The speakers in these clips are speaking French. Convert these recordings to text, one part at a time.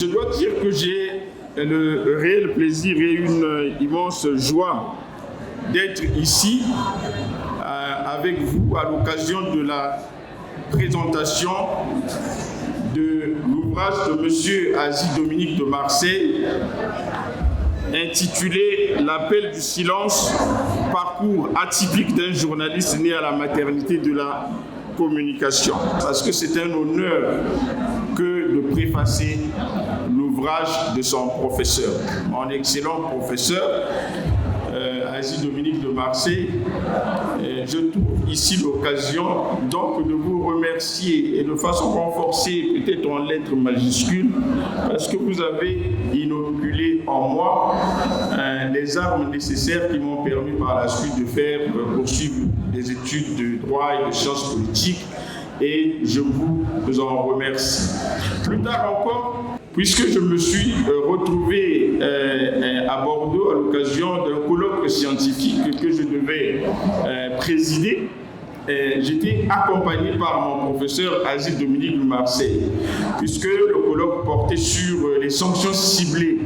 Je dois dire que j'ai le réel plaisir et une immense joie d'être ici avec vous à l'occasion de la présentation de l'ouvrage de M. Aziz Dominique de Marseille intitulé « L'appel du silence, parcours atypique d'un journaliste né à la maternité de la communication ». Parce que c'est un honneur que de préfacer l'ouvrage de son professeur, mon excellent professeur, Aziz Dominique de Marseille. Je trouve ici l'occasion donc de vous remercier et de façon renforcée, peut-être en lettres majuscules, parce que vous avez inoculé en moi les armes nécessaires qui m'ont permis par la suite de faire poursuivre des études de droit et de sciences politiques, et je vous en remercie. Plus tard encore, puisque je me suis retrouvé à Bordeaux à l'occasion d'un colloque scientifique que je devais présider, j'étais accompagné par mon professeur Aziz Dominique de Marseille, puisque le colloque portait sur les sanctions ciblées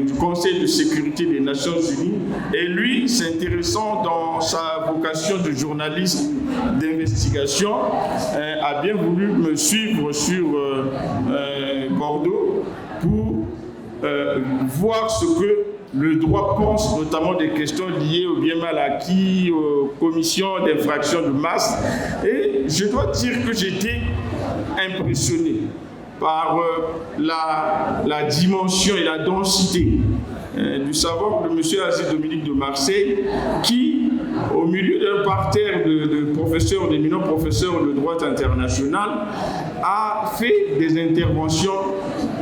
du Conseil de sécurité des Nations Unies, et lui, s'intéressant dans sa vocation de journaliste d'investigation, a bien voulu me suivre sur Bordeaux pour voir ce que le droit pense, notamment des questions liées au bien mal acquis, aux commissions d'infraction de masse. Et je dois dire que j'étais impressionné par la dimension et la densité du savoir de M. Aziz Dominique de Marseille, qui, au milieu d'un parterre de professeurs, d'éminents professeurs de droit international, a fait des interventions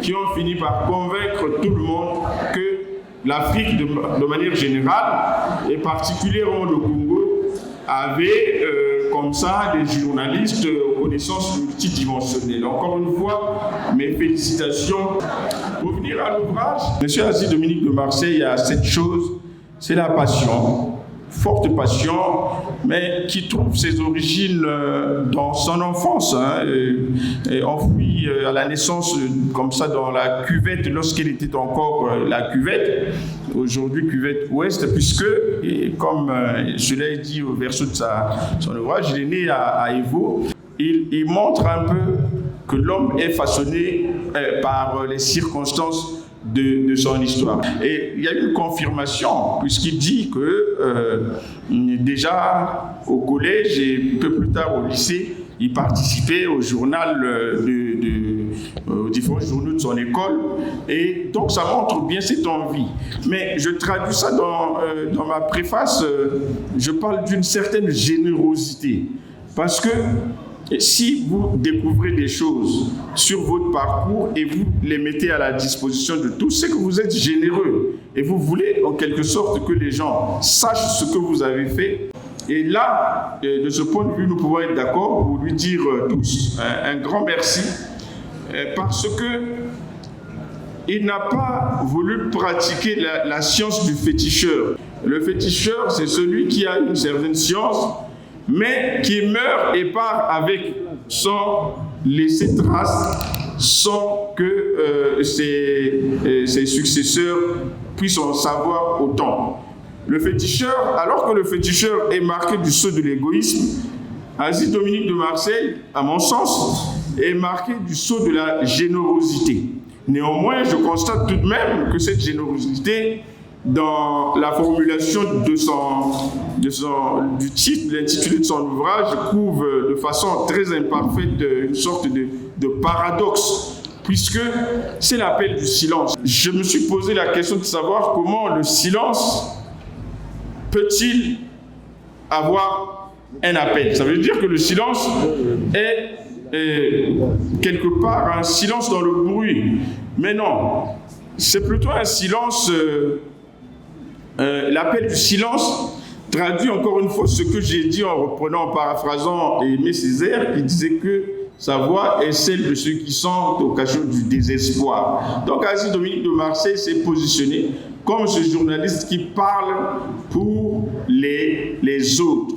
qui ont fini par convaincre tout le monde que l'Afrique, de manière générale, et particulièrement le Congo, avait comme ça des journalistes aux connaissances multidimensionnelles. Encore une fois, mes félicitations. Pour venir à l'ouvrage, M. Aziz Dominique de Marseille a cette chose, c'est la passion, forte passion, mais qui trouve ses origines dans son enfance, enfouie à la naissance, comme ça, dans la cuvette, lorsqu'elle était encore la cuvette, aujourd'hui cuvette ouest, puisque, et comme je l'ai dit au verso de son ouvrage, il est né à Evo. Il montre un peu que l'homme est façonné par les circonstances de son histoire. Et il y a une confirmation, puisqu'il dit que déjà au collège et un peu plus tard au lycée, il participait au journal, aux différents journaux de son école, et donc ça montre bien cette envie. Mais je traduis ça dans ma préface, je parle d'une certaine générosité, parce que si vous découvrez des choses sur votre parcours et vous les mettez à la disposition de tous, c'est que vous êtes généreux et vous voulez en quelque sorte que les gens sachent ce que vous avez fait. Et là, de ce point de vue, nous pouvons être d'accord pour lui dire tous un grand merci, parce que il n'a pas voulu pratiquer la science du féticheur. Le féticheur, c'est celui qui a une certaine science, mais qui meurt et part avec, sans laisser trace, sans que ses successeurs puissent en savoir autant. Le féticheur, alors que le féticheur est marqué du sceau de l'égoïsme, Aziz Dominique de Marseille, à mon sens, est marqué du sceau de la générosité. Néanmoins, je constate tout de même que cette générosité, dans la formulation du titre, l'intitulé de son ouvrage, couvre de façon très imparfaite une sorte de paradoxe, puisque c'est l'appel du silence. Je me suis posé la question de savoir comment le silence peut-il avoir un appel. Ça veut dire que le silence est quelque part un silence dans le bruit. Mais non, c'est plutôt un silence... l'appel du silence traduit encore une fois ce que j'ai dit en reprenant, en paraphrasant Aimé Césaire, qui disait que sa voix est celle de ceux qui sont au cachot du désespoir. Donc Aziz Dominique de Marseille s'est positionné comme ce journaliste qui parle pour les autres.